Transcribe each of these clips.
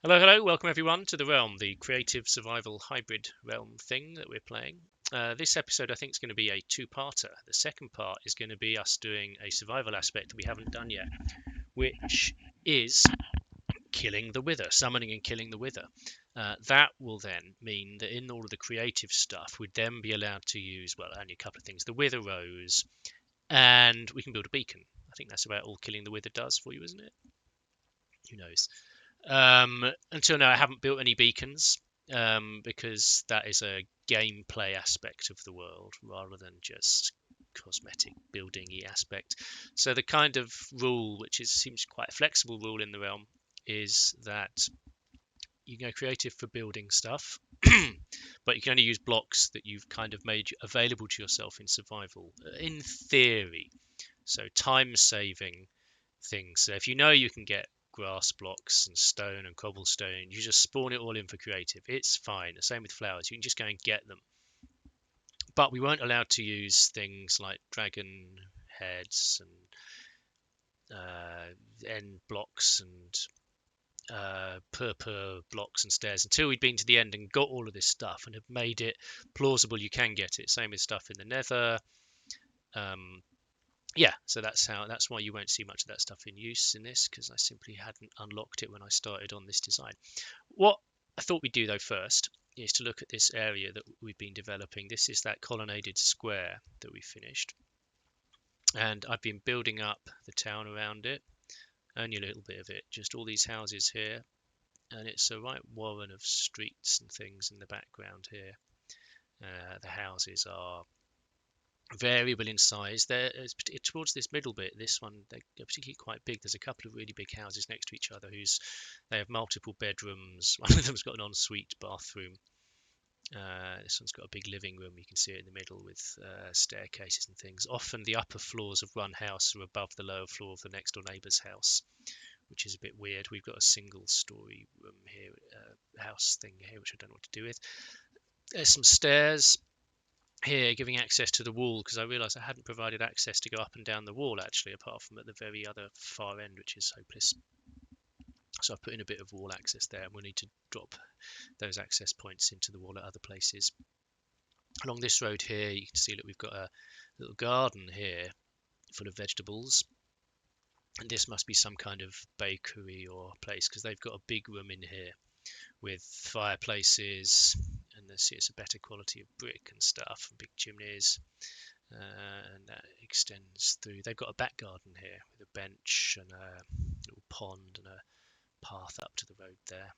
Hello, hello, welcome everyone to the Realm, the creative survival hybrid realm thing that we're playing. This episode I think is going to be a two-parter. The second part is going to be us doing a survival aspect that we haven't done yet, which is killing the wither, summoning and killing the wither. That will then mean that in all of the creative stuff, we'd then be allowed to use, well, only a couple of things, the wither rose, and we can build a beacon. I think that's about all killing the wither does for you, isn't it? Who knows? Until now, I haven't built any beacons because that is a gameplay aspect of the world rather than just cosmetic building-y aspect. So the kind of rule, which seems quite a flexible rule in the realm, is that you go creative for building stuff, but you can only use blocks that you've kind of made available to yourself in survival, in theory. So time-saving things. So if you know you can get grass blocks and stone and cobblestone, you just spawn it all in for creative. It's fine. The same with flowers. You can just go and get them. But we weren't allowed to use things like dragon heads and end blocks and purple blocks and stairs until we'd been to the end and got all of this stuff and have made it plausible you can get it. Same with stuff in the nether. Yeah, so that's why you won't see much of that stuff in use in this, because I simply hadn't unlocked it when I started on this design. What I thought we'd do though first is to look at this area that we've been developing. This is that colonnaded square that we finished, and I've been building up the town around it, only a little bit of it, just all these houses here, and it's a right warren of streets and things in the background here. The houses are variable in size. There is towards this middle bit. This one, they're particularly quite big. There's a couple of really big houses next to each other they have multiple bedrooms. One of them's got an ensuite bathroom. This one's got a big living room. You can see it in the middle with staircases and things. Often the upper floors of one house are above the lower floor of the next door neighbour's house, which is a bit weird. We've got a single story room here, house thing here, which I don't know what to do with. There's some stairs here giving access to the wall, because I realised I hadn't provided access to go up and down the wall actually, apart from at the very other far end, which is hopeless. So I've put in a bit of wall access there, and we'll need to drop those access points into the wall at other places. Along this road here, you can see that we've got a little garden here full of vegetables, and this must be some kind of bakery or place, because they've got a big room in here with fireplaces, and it's a better quality of brick and stuff, and big chimneys, and that extends through. They've got a back garden here with a bench and a little pond and a path up to the road there.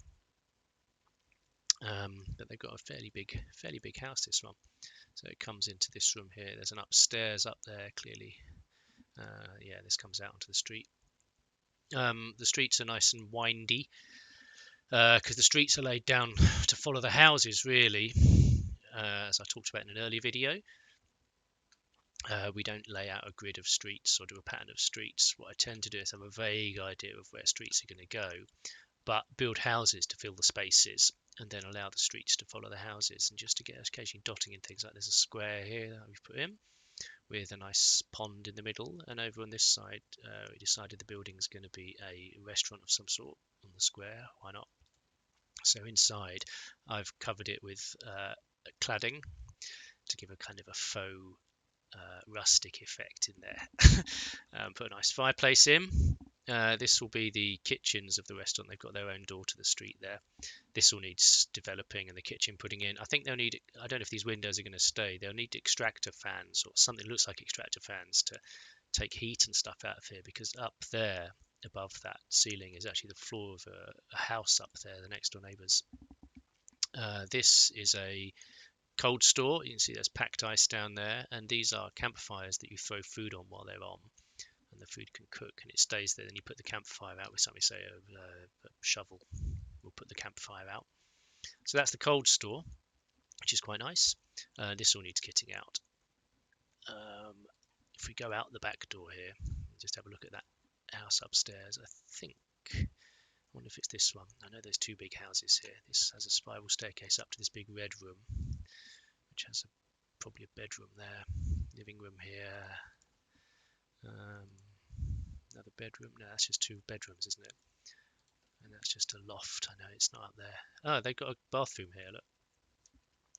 But they've got a fairly big house, this one. So it comes into this room here. There's an upstairs up there, clearly. Yeah, this comes out onto the street. The streets are nice and windy, because the streets are laid down to follow the houses, really. As I talked about in an earlier video, we don't lay out a grid of streets or do a pattern of streets. What I tend to do is have a vague idea of where streets are going to go, but build houses to fill the spaces and then allow the streets to follow the houses, and just to get occasionally dotting in things like there's a square here that we've put in with a nice pond in the middle, and over on this side we decided the building's going to be a restaurant of some sort on the square. Why not? So inside I've covered it with cladding to give a kind of a faux rustic effect in there. Put a nice fireplace in. This will be the kitchens of the restaurant. They've got their own door to the street there. This all needs developing and the kitchen putting in. I think they'll need, I don't know if these windows are going to stay, they'll need extractor fans or something that looks like extractor fans to take heat and stuff out of here, because up there above that ceiling is actually the floor of a house up there, the next door neighbours. This is a cold store. You can see there's packed ice down there, and these are campfires that you throw food on while they're on, and the food can cook and it stays there. Then you put the campfire out with something, say a shovel will put the campfire out. So that's the cold store, which is quite nice. This all needs kitting out. If we go out the back door here, just have a look at that house upstairs. I wonder if it's this one. I know there's two big houses here. This has a spiral staircase up to this big red room, which has probably a bedroom there, living room here, another bedroom. No, that's just two bedrooms, isn't it? And that's just a loft. I know it's not up there. Oh, they've got a bathroom here, look.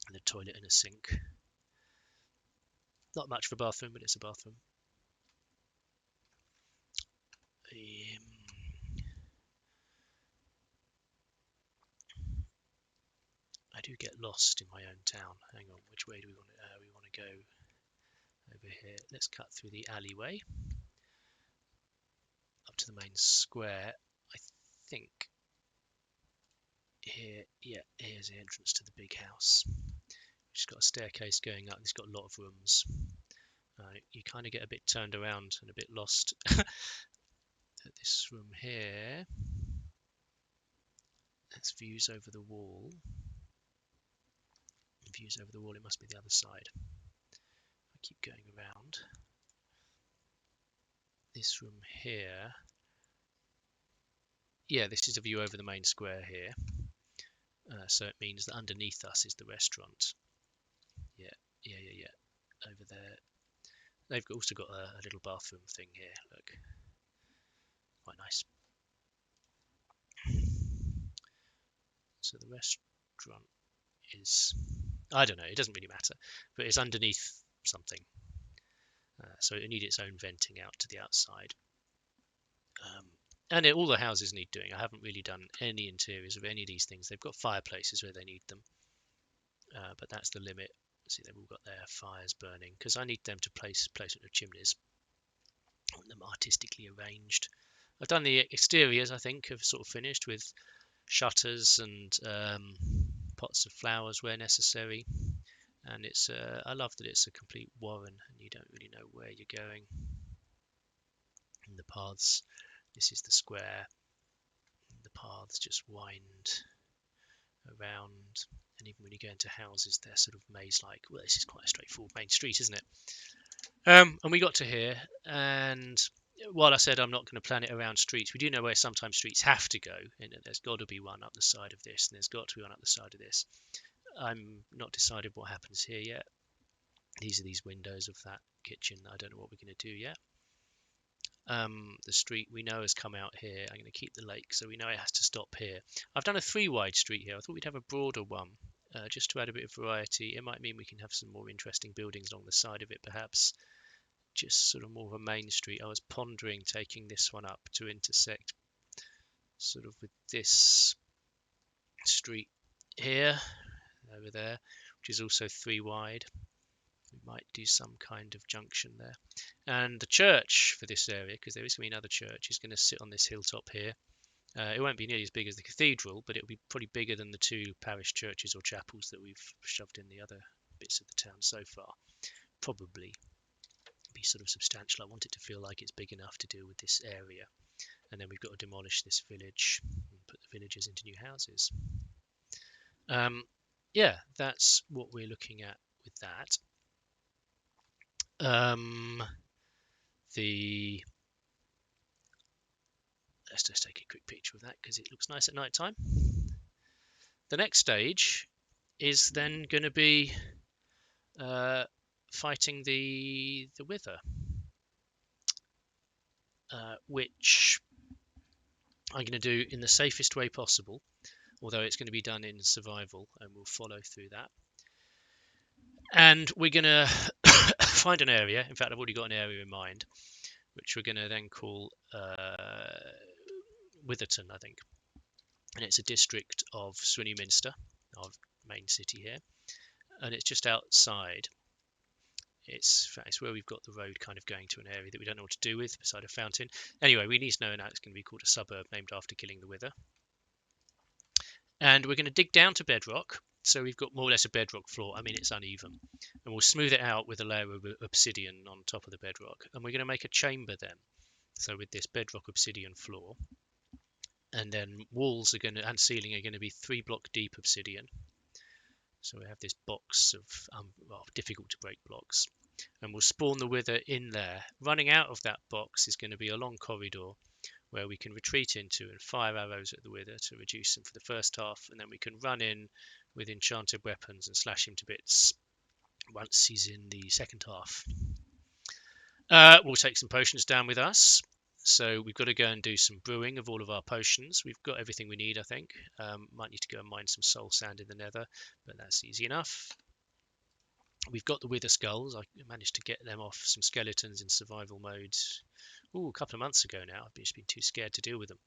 And a toilet and a sink. Not much of a bathroom, but it's a bathroom. I do get lost in my own town. Hang on, which way do we want to go? Over here. Let's cut through the alleyway up to the main square. I think here, yeah, here's the entrance to the big house. It's got a staircase going up. It's got a lot of rooms. You kind of get a bit turned around and a bit lost at this room here. That's views over the wall. Views over the wall, it must be the other side. I keep going around. This room here. Yeah, this is a view over the main square here. So it means that underneath us is the restaurant. Yeah. Over there. They've also got a little bathroom thing here, look. Quite nice. So the restaurant is, I don't know, it doesn't really matter, but it's underneath something. So it needs its own venting out to the outside. And all the houses need doing. I haven't really done any interiors of any of these things. They've got fireplaces where they need them, but that's the limit. See, they've all got their fires burning because I need them to place of chimneys. I want them artistically arranged. I've done the exteriors, I think, have sort of finished with shutters and pots of flowers where necessary. And it's I love that it's a complete warren and you don't really know where you're going. And the paths, this is the square. The paths just wind around, and even when you go into houses, they're sort of maze-like. Well, this is quite a straightforward main street, isn't it? And we got to here, and while I said I'm not going to plan it around streets, we do know where sometimes streets have to go. And there's got to be one up the side of this, and there's got to be one up the side of this. I'm not decided what happens here yet. These are these windows of that kitchen. I don't know what we're going to do yet. The street we know has come out here. I'm going to keep the lake, so we know it has to stop here. I've done a 3-wide street here. I thought we'd have a broader one, just to add a bit of variety. It might mean we can have some more interesting buildings along the side of it, perhaps. Just sort of more of a main street. I was pondering taking this one up to intersect sort of with this street here, over there, which is also 3-wide. We might do some kind of junction there. And the church for this area, because there is going to be another church, is going to sit on this hilltop here. It won't be nearly as big as the cathedral, but it'll be probably bigger than the 2 parish churches or chapels that we've shoved in the other bits of the town so far. Probably be sort of substantial. I want it to feel like it's big enough to deal with this area. And then we've got to demolish this village and put the villagers into new houses. Yeah, that's what we're looking at with that. Let's just take a quick picture of that because it looks nice at night time. The next stage is then going to be fighting the wither, which I'm going to do in the safest way possible, although it's going to be done in survival, and we'll follow through that. And we're going to find an area. In fact, I've already got an area in mind, which we're going to then call Witherton, I think. And it's a district of Swinny Minster, our main city here. And it's just outside. It's where we've got the road kind of going to an area that we don't know what to do with, beside a fountain. Anyway, we need to know now it's going to be called a suburb named after killing the wither. And we're going to dig down to bedrock. So we've got more or less a bedrock floor. I mean, it's uneven. And we'll smooth it out with a layer of obsidian on top of the bedrock. And we're going to make a chamber then. So with this bedrock obsidian floor. And then walls are going to, and ceiling are going to be 3-block deep obsidian. So we have this box of difficult to break blocks. And we'll spawn the wither in there. Running out of that box is going to be a long corridor where we can retreat into and fire arrows at the wither to reduce him for the first half, and then we can run in with enchanted weapons and slash him to bits once he's in the second half. We'll take some potions down with us, So we've got to go and do some brewing of all of our potions. We've got everything we need, I think. Might need to go and mine some soul sand in the nether, but that's easy enough. We've got the wither skulls. I managed to get them off some skeletons in survival mode a couple of months ago now. I've just been too scared to deal with them.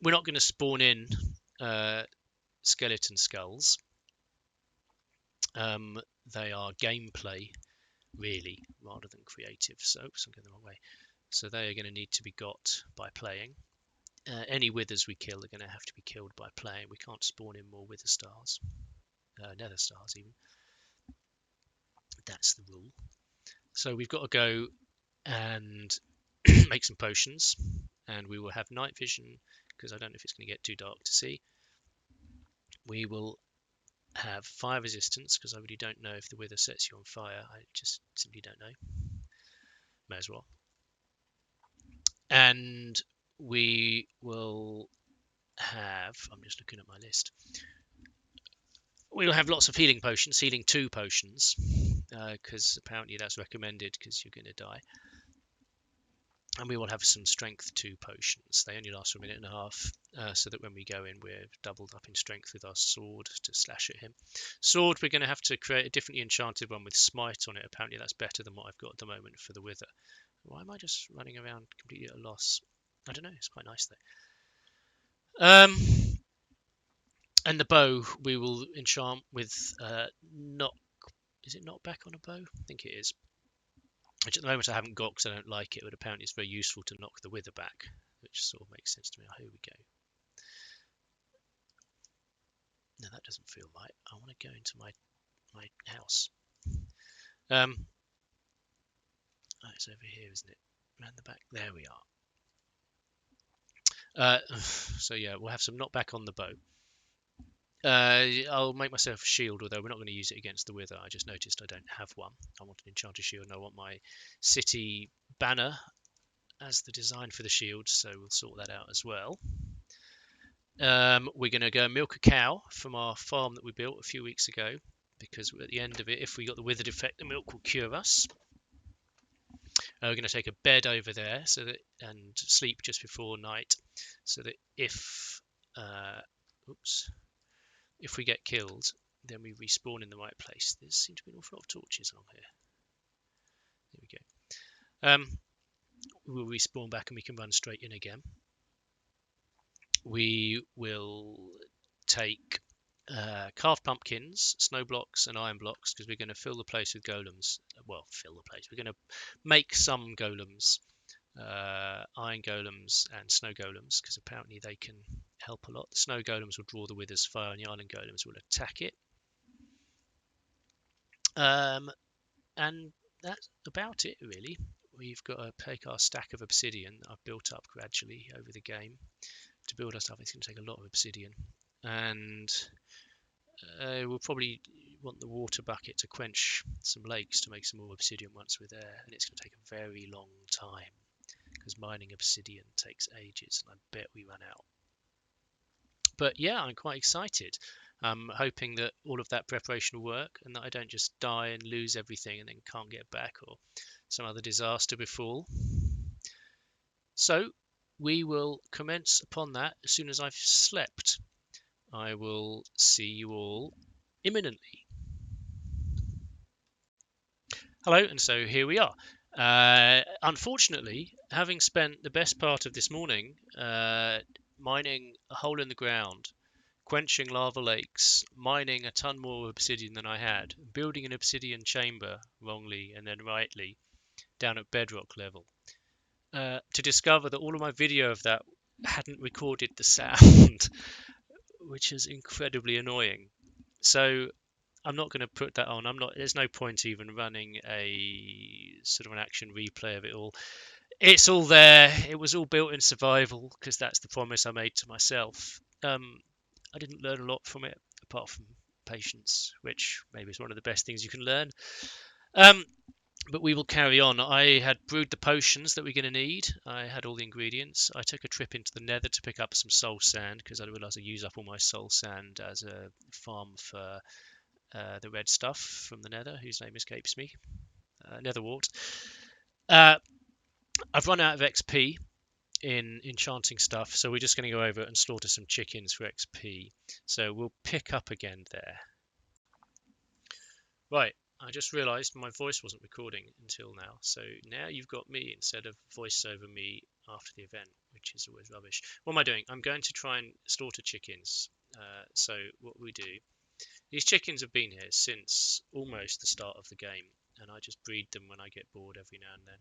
We're not going to spawn in skeleton skulls. They are gameplay, really, rather than creative. So, I'm going the wrong way. So they are going to need to be got by playing. Any withers we kill are going to have to be killed by playing. We can't spawn in more wither stars, nether stars even. That's the rule. So we've got to go and make some potions, and we will have night vision because I don't know if it's going to get too dark to see. We will have fire resistance because I really don't know if the wither sets you on fire. I just simply don't know. May as well. And we will have, I'm just looking at my list, we'll have lots of healing potions, healing 2 potions, because apparently that's recommended because you're going to die. And we will have some strength 2 potions. They only last for a minute and a half, so that when we go in, we're doubled up in strength with our sword to slash at him. Sword, we're going to have to create a differently enchanted one with smite on it. Apparently that's better than what I've got at the moment for the wither. Why am I just running around completely at a loss? I don't know, it's quite nice though. And the bow we will enchant with knock. Is it knock back on a bow? I think it is. Which at the moment I haven't got because I don't like it, but apparently it's very useful to knock the wither back, which sort of makes sense to me. Oh, here we go. No, that doesn't feel right. I want to go into my house. Oh, it's over here, isn't it? Around the back. There we are. So yeah, we'll have some knockback on the bow. I'll make myself a shield, although we're not going to use it against the wither. I just noticed I don't have one. I want an enchanted shield, and I want my city banner as the design for the shield, so we'll sort that out as well. We're going to go milk a cow from our farm that we built a few weeks ago, because at the end of it, if we got the withered effect, the milk will cure us. We're going to take a bed over there and sleep just before night, so that if we get killed, then we respawn in the right place. There seem to be an awful lot of torches along here. There we go. We'll respawn back and we can run straight in again. We will take carved pumpkins, snow blocks and iron blocks because we're going to fill the place with golems. Well, fill the place. We're going to make some golems, iron golems and snow golems, because apparently they can help a lot. The snow golems will draw the wither's fire and the iron golems will attack it. And that's about it, really. We've got to take our stack of obsidian that I've built up gradually over the game. To build our stuff, it's going to take a lot of obsidian. And we'll probably want the water bucket to quench some lakes to make some more obsidian once we're there. And it's going to take a very long time, because mining obsidian takes ages, and I bet we run out. But yeah, I'm quite excited. I'm hoping that all of that preparation will work and that I don't just die and lose everything and then can't get back, or some other disaster befall. So we will commence upon that as soon as I've slept. I will see you all imminently. Hello, and so here we are. Unfortunately, having spent the best part of this morning mining a hole in the ground, quenching lava lakes, mining a ton more obsidian than I had, building an obsidian chamber wrongly and then rightly down at bedrock level, to discover that all of my video of that hadn't recorded the sound, which is incredibly annoying. So I'm not going to put that on. There's no point even running a sort of an action replay of it all. It's all there. It was all built in survival because that's the promise I made to myself. I didn't learn a lot from it apart from patience, which maybe is one of the best things you can learn. But we will carry on. I had brewed the potions that we're going to need. I had all the ingredients. I took a trip into the nether to pick up some soul sand because I realised I use up all my soul sand as a farm for the red stuff from the nether, whose name escapes me. Netherwort. I've run out of XP in enchanting stuff, so we're just going to go over and slaughter some chickens for XP. So we'll pick up again there. Right, I just realised my voice wasn't recording until now, so now you've got me instead of voice over me after the event, which is always rubbish. What am I doing? I'm going to try and slaughter chickens. So what we do, these chickens have been here since almost the start of the game, and I just breed them when I get bored every now and then.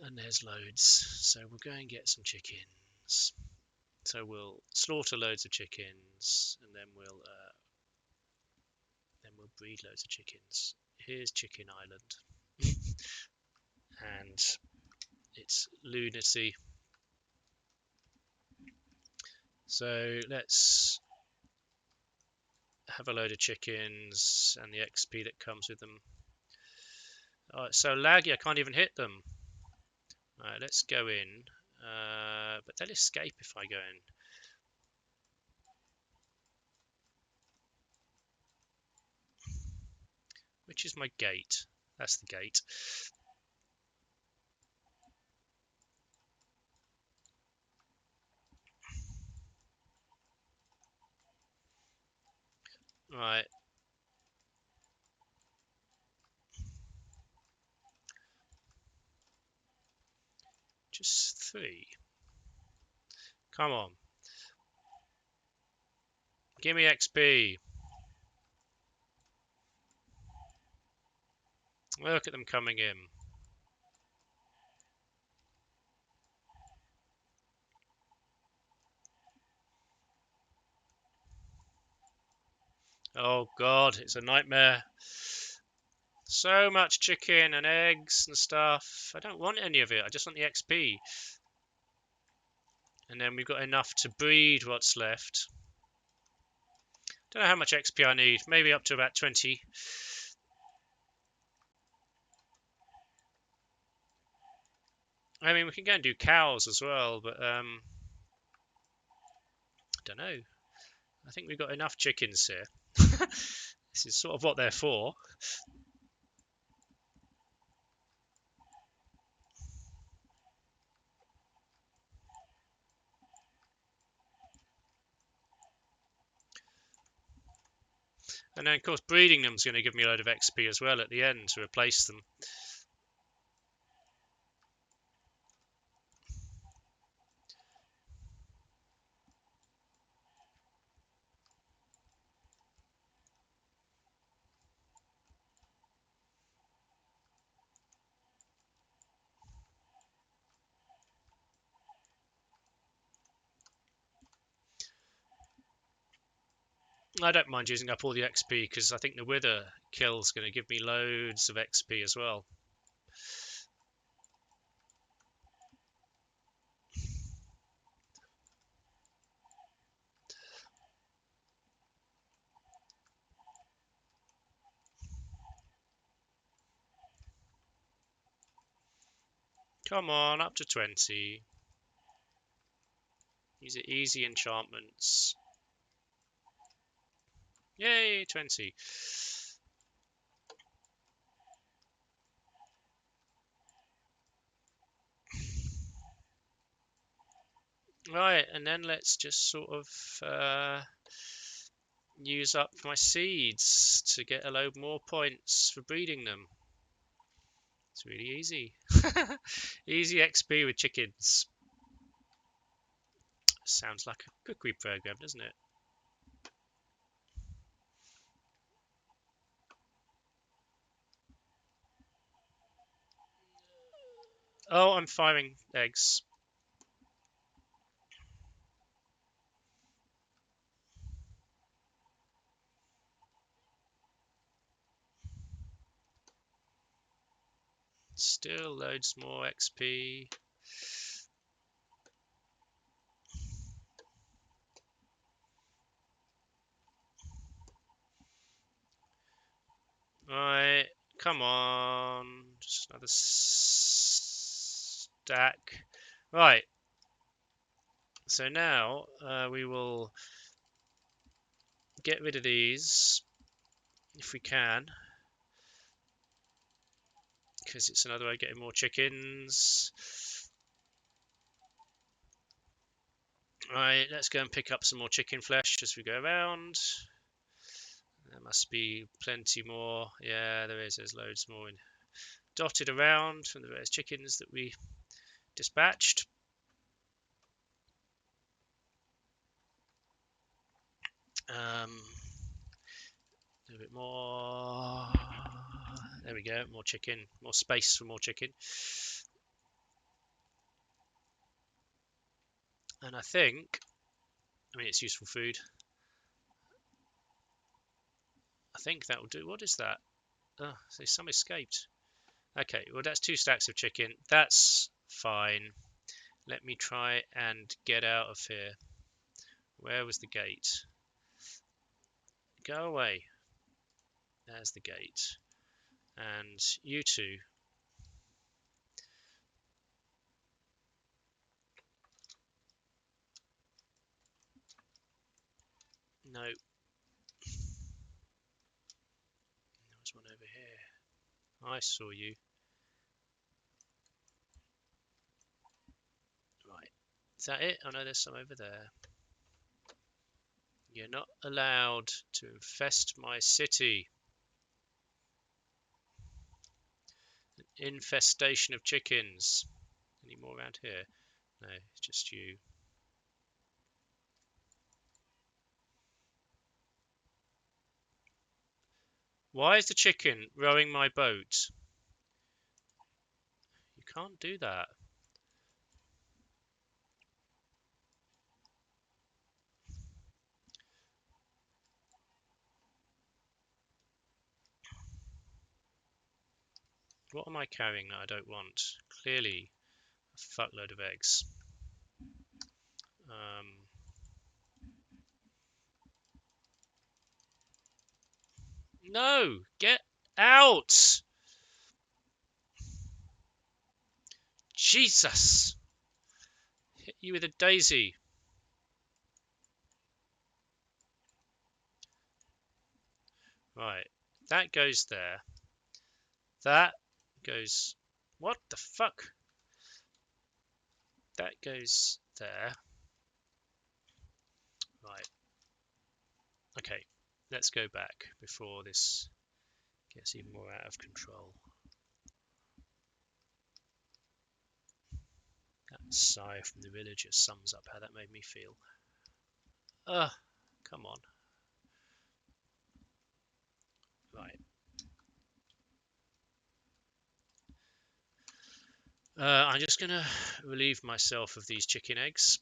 And there's loads, so we'll go and get some chickens. So we'll slaughter loads of chickens, and then we'll breed loads of chickens. Here's Chicken Island, and it's lunacy. So let's have a load of chickens and the XP that comes with them. Oh, it's so laggy, I can't even hit them. Alright, let's go in. But they'll escape if I go in. Which is my gate? That's the gate. Right. Just 3. Come on. Give me XP. Look at them coming in. Oh god, it's a nightmare. So much chicken and eggs and stuff. I don't want any of it. I just want the XP. And then we've got enough to breed what's left. Don't know how much XP I need. Maybe up to about 20. I mean, we can go and do cows as well, but I don't know. I think we've got enough chickens here. This is sort of what they're for. And then, of course, breeding them is going to give me a load of XP as well at the end to replace them. I don't mind using up all the XP because I think the wither kill is going to give me loads of XP as well. Come on, up to 20. These are easy enchantments. Yay, 20. Right, and then let's just sort of use up my seeds to get a load more points for breeding them. It's really easy. Easy XP with chickens. Sounds like a cookery program, doesn't it? Oh, I'm firing eggs. Still loads more XP. Right, come on. Just another stack. Right. So now we will get rid of these if we can. because it's another way of getting more chickens. Right, let's go and pick up some more chicken flesh as we go around. There must be plenty more. Yeah, there is. There's loads more dotted around from the various chickens that we dispatched. A little bit more. There we go. More chicken. More space for more chicken. And I think, it's useful food. I think that will do. What is that? Oh, so some escaped. Okay, well that's 2 stacks of chicken. That's fine. Let me try and get out of here. Where was the gate? Go away. There's the gate. And you two. No. There's one over here. I saw you. Right. Is that it? Oh no, there's some over there. You're not allowed to infest my city. An infestation of chickens. Any more around here? No, it's just you. Why is the chicken rowing my boat? You can't do that. What am I carrying that I don't want? Clearly a fuckload of eggs. No! Get out! Jesus! Hit you with a daisy. Right. That goes there. That goes... What the fuck? That goes there. Right. Okay. Let's go back before this gets even more out of control. That sigh from the villager sums up how that made me feel. Come on. Right. I'm just going to relieve myself of these chicken eggs.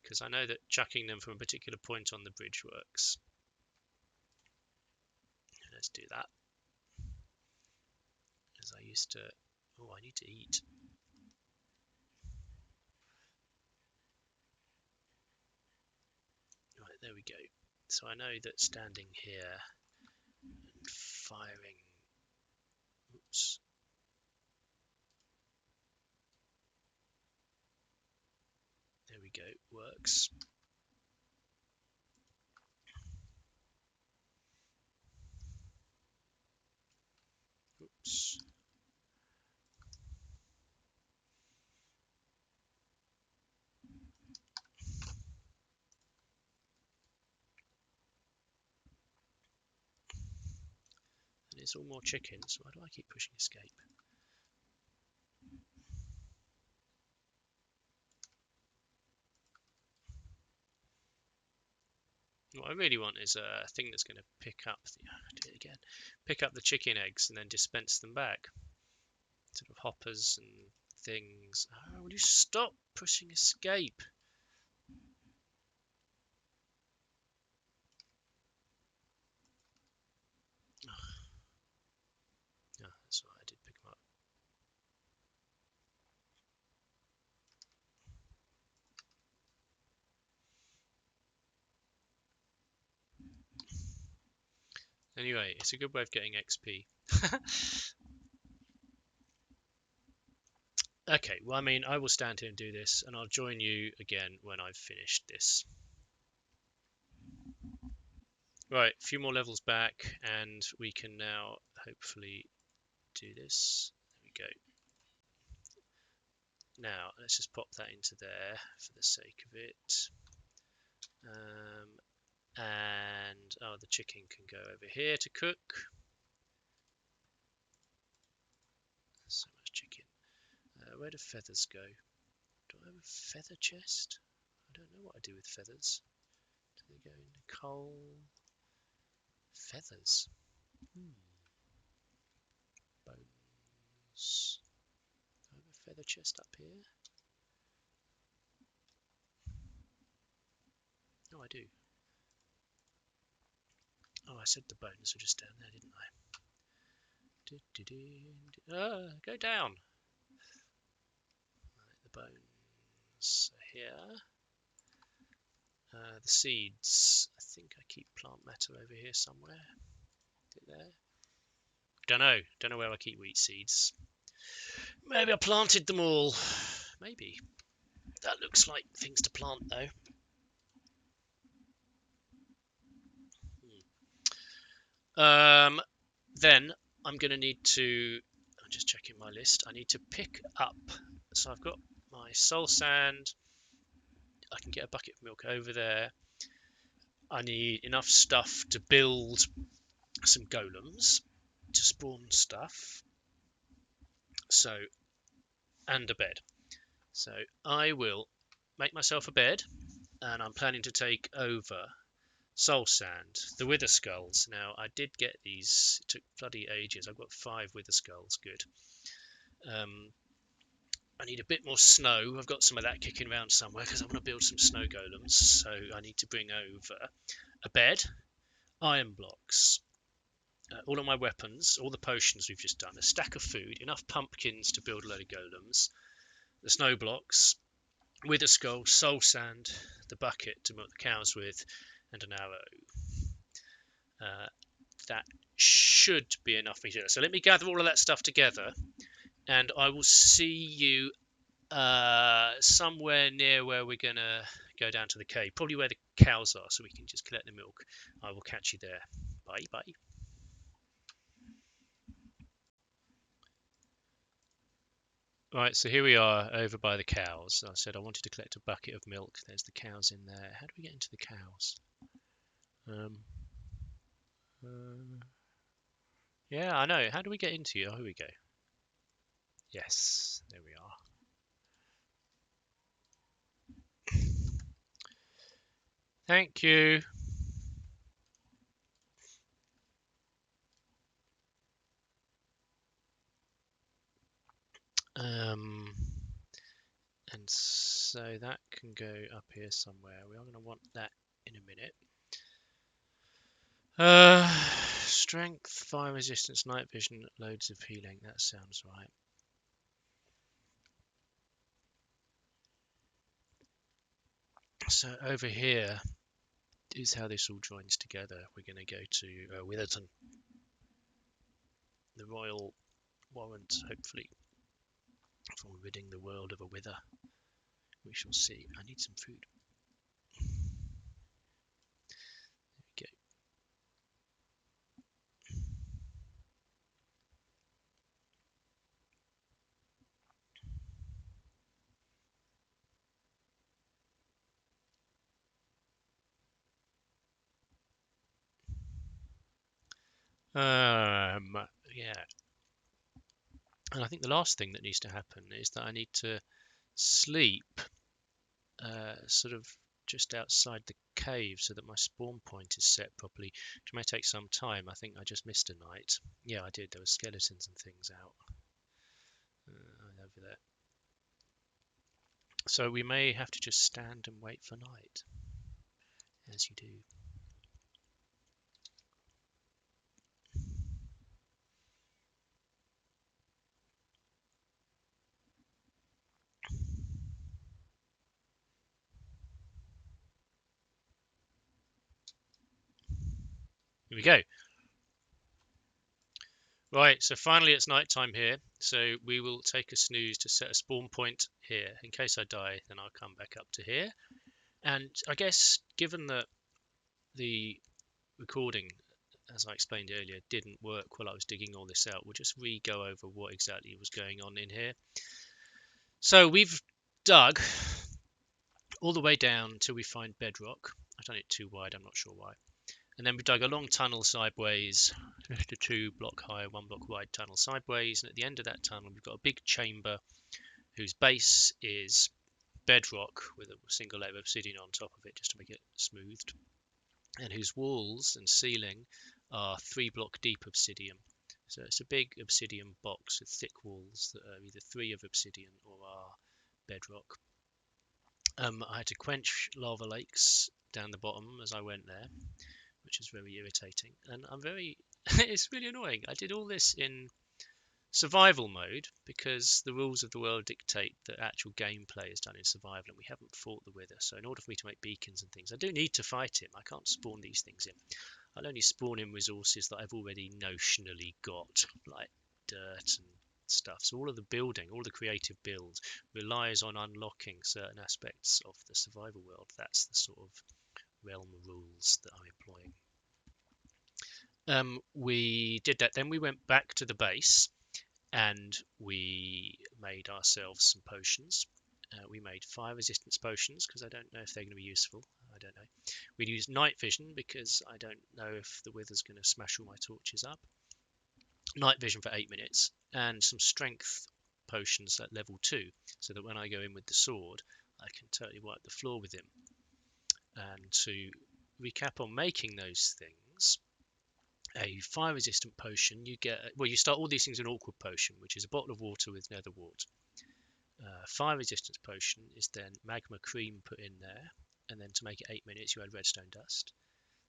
Because I know that chucking them from a particular point on the bridge works. Let's do that. As I used to... Oh, I need to eat. Right, there we go. So I know that standing here and firing... Oops. There we go. Works. Oops. And it's all more chickens. Why do I keep pushing escape? What I really want is a thing that's going to pick up do it again. Pick up the chicken eggs and then dispense them back. Sort of hoppers and things. Oh, will you stop pushing escape? Yeah, that's right, I did pick them up. Anyway, it's a good way of getting XP. Okay, well, I will stand here and do this, and I'll join you again when I've finished this. Right, a few more levels back, and we can now hopefully do this. There we go. Now let's just pop that into there for the sake of it. And oh, the chicken can go over here to cook. So much chicken. Where do feathers go? Do I have a feather chest? I don't know what I do with feathers. Do they go into coal? Feathers. Bones. Do I have a feather chest up here? Oh, I do. Oh, I said the bones were just down there, didn't I? Go down. Right, the bones are here. The seeds. I think I keep plant matter over here somewhere. Is it there? Don't know where I keep wheat seeds. Maybe I planted them all. Maybe. That looks like things to plant though. Then I'm going to need to, I'm just checking my list, I need to pick up, so I've got my soul sand, I can get a bucket of milk over there, I need enough stuff to build some golems to spawn stuff, so, and a bed. So I will make myself a bed, and I'm planning to take over soul sand, the wither skulls. Now I did get these, it took bloody ages. I've got 5 wither skulls, good. I need a bit more snow. I've got some of that kicking around somewhere because I want to build some snow golems, so I need to bring over a bed, iron blocks, all of my weapons, all the potions we've just done, a stack of food, enough pumpkins to build a load of golems, the snow blocks, wither skull, soul sand, the bucket to milk the cows with, and an arrow. That should be enough for me to do that. So let me gather all of that stuff together, and I will see you somewhere near where we're going to go down to the cave, probably where the cows are, so we can just collect the milk. I will catch you there. Bye bye. Right, so here we are over by the cows. I said I wanted to collect a bucket of milk. There's the cows in there. How do we get into the cows? Yeah, I know. How do we get into you? Oh, here we go. Yes, there we are. Thank you. And so that can go up here somewhere. We are going to want that in a minute. Strength, fire resistance, night vision, loads of healing. That sounds right. So over here is how this all joins together. We're going to go to Witherton, the royal warrant, hopefully, for ridding the world of a wither. We shall see. I need some food. There we go. Yeah. And I think the last thing that needs to happen is that I need to sleep sort of just outside the cave so that my spawn point is set properly, which may take some time. I think I just missed a night. Yeah, I did. There were skeletons and things out over there. So we may have to just stand and wait for night, as you do. Here we go. Right, so finally it's night time here, so we will take a snooze to set a spawn point here. In case I die, then I'll come back up to here. And I guess, given that the recording as I explained earlier, didn't work while I was digging all this out. We'll just re-go over what exactly was going on in here. So we've dug all the way down till we find bedrock. I've done it too wide, I'm not sure why. And then we dug a long tunnel sideways, just a 2 block high, 1 block wide tunnel sideways. And at the end of that tunnel, we've got a big chamber whose base is bedrock with a single layer of obsidian on top of it just to make it smoothed, and whose walls and ceiling are 3 block deep obsidian. So it's a big obsidian box with thick walls that are either 3 of obsidian or are bedrock. I had to quench lava lakes down the bottom as I went there, which is very irritating. And it's really annoying. I did all this in survival mode because the rules of the world dictate that actual gameplay is done in survival, and we haven't fought the wither. So in order for me to make beacons and things, I do need to fight him. I can't spawn these things in. I'll only spawn in resources that I've already notionally got, like dirt and stuff. So all of the building, all the creative build relies on unlocking certain aspects of the survival world. That's the sort of realm rules that I'm employing. We did that, then we went back to the base and we made ourselves some potions. We made fire resistance potions because I don't know if they're going to be useful. I don't know. We used night vision because I don't know if the wither's going to smash all my torches up. Night vision for 8 minutes, and some strength potions at level 2, so that when I go in with the sword, I can totally wipe the floor with him. And to recap on making those things, a fire resistant potion, you get, well, you start all these things in an awkward potion, which is a bottle of water with nether wart. Fire resistance potion is then magma cream put in there, and then to make it 8 minutes you add redstone dust.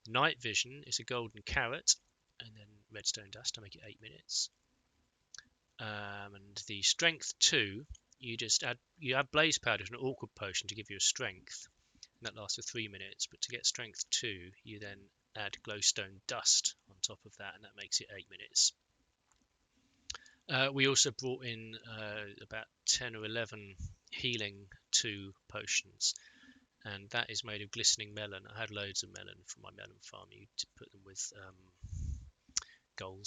Night vision is a golden carrot, and then redstone dust to make it 8 minutes. And the strength 2, you add blaze powder to an awkward potion to give you a strength, and that lasts for 3 minutes. But to get strength 2, you then add glowstone dust on top of that, and that makes it 8 minutes. We also brought in about 10 or 11 healing 2 potions, and that is made of glistening melon. I had loads of melon from my melon farm. You put them with gold.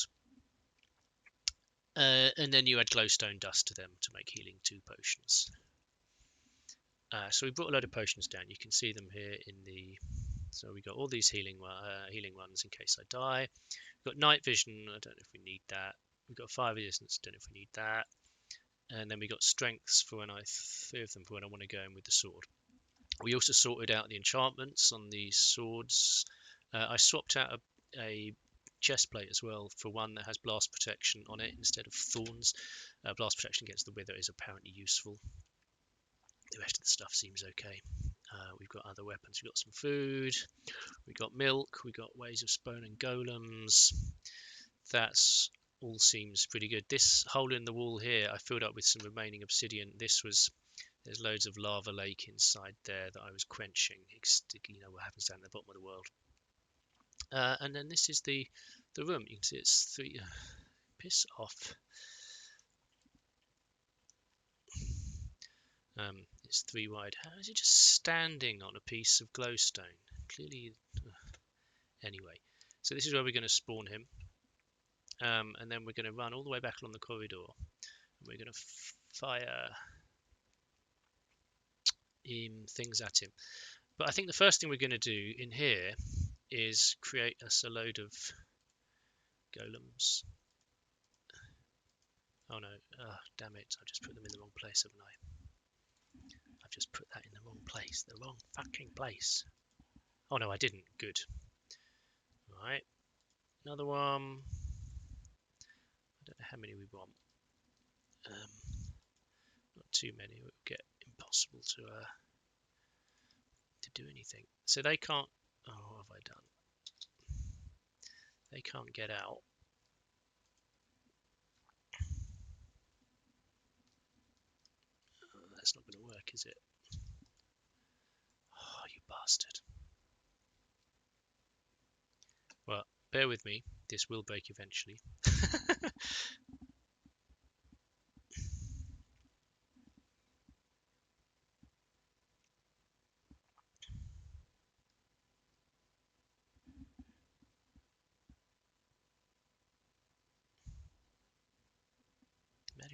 And then you add glowstone dust to them to make healing 2 potions. So we brought a load of potions down. You can see them here in the... So we got all these healing ones in case I die. We've got night vision. I don't know if we need that. We've got fire resistance. Don't know if we need that. And then we got strengths for when 3 of them for when I want to go in with the sword. We also sorted out the enchantments on these swords. I swapped out a chest plate as well for one that has blast protection on it instead of thorns. Blast protection against the wither is apparently useful. The rest of the stuff seems okay. We've got other weapons. We've got some food. We've got milk. We've got ways of spawning golems. That's all seems pretty good. This hole in the wall here I filled up with some remaining obsidian. There's loads of lava lake inside there that I was quenching. You know what happens down at the bottom of the world. And then this is the room. You can see it's 3. Piss off. It's 3 wide. How is it just standing on a piece of glowstone? Clearly. Anyway, so this is where we're going to spawn him. And then we're going to run all the way back along the corridor. And we're going to fire things at him. But I think the first thing we're going to do in here is create us a load of golems. Oh no, damn it, I just put them in the wrong place, haven't I? I've just put that in the wrong place, the wrong fucking place. Oh no, I didn't, good. Alright, another one. I don't know how many we want. Not too many, it would get impossible to do anything. So they can't, oh, what have I done? They can't get out. Oh, that's not going to work, is it? Oh, you bastard. Well, bear with me. This will break eventually.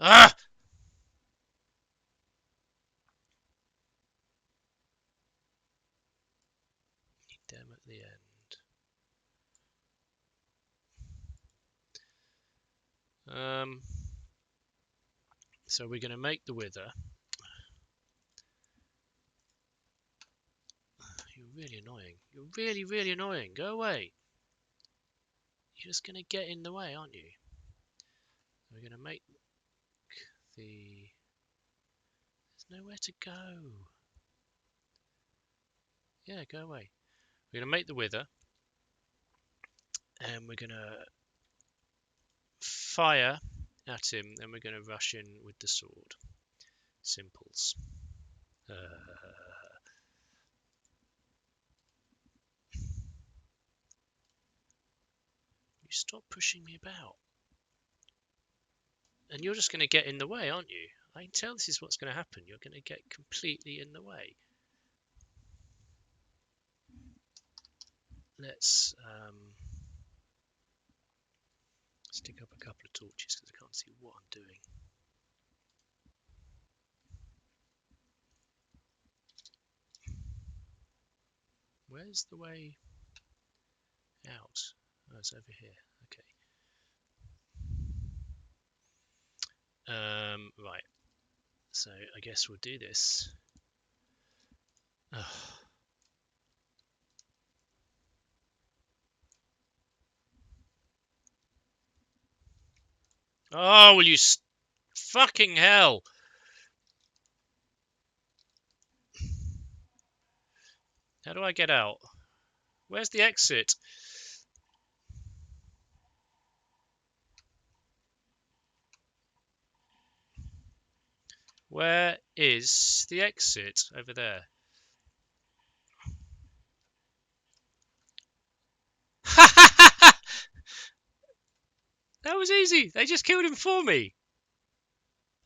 Ah! Need them at the end. So we're going to make the wither. You're really annoying. You're really, really annoying. Go away. You're just going to get in the way, aren't you? We're going to make the... There's nowhere to go. Yeah, go away. We're going to make the wither. And we're going to fire at him. And we're going to rush in with the sword. Simples. You stop pushing me about. And you're just going to get in the way, aren't you? I can tell this is what's going to happen. You're going to get completely in the way. Let's stick up a couple of torches because I can't see what I'm doing. Where's the way out? Oh, it's over here. Okay. Right. So I guess we'll do this. Oh, will you fucking hell! How do I get out? Where's the exit? Where is the exit? Over there. That was easy. They just killed him for me.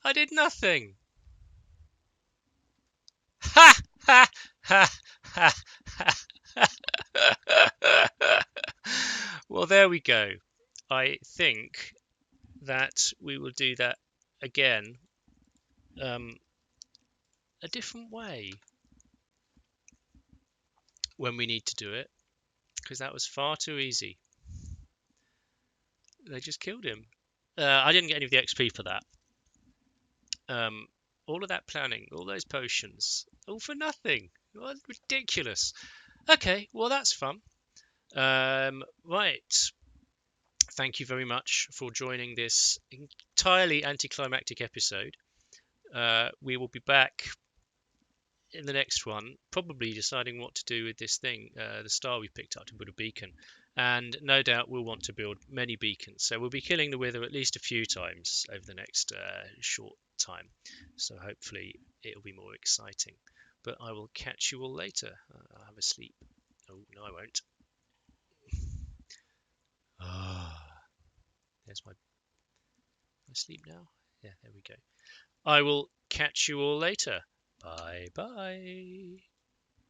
I did nothing. Ha ha ha ha ha. Well, there we go. I think that we will do that again, a different way when we need to do it, because that was far too easy. They just killed him. I didn't get any of the XP for that. All of that planning, all those potions, all for nothing. What ridiculous. Okay, well that's fun. Right. Thank you very much for joining this entirely anticlimactic episode. We will be back in the next one, probably deciding what to do with this thing, the star we picked up to build a beacon. And no doubt we'll want to build many beacons. So we'll be killing the wither at least a few times over the next short time. So hopefully it'll be more exciting. But I will catch you all later. I'll have a sleep. Oh, no, I won't. There's my sleep now. Yeah, there we go. I will catch you all later. Bye bye.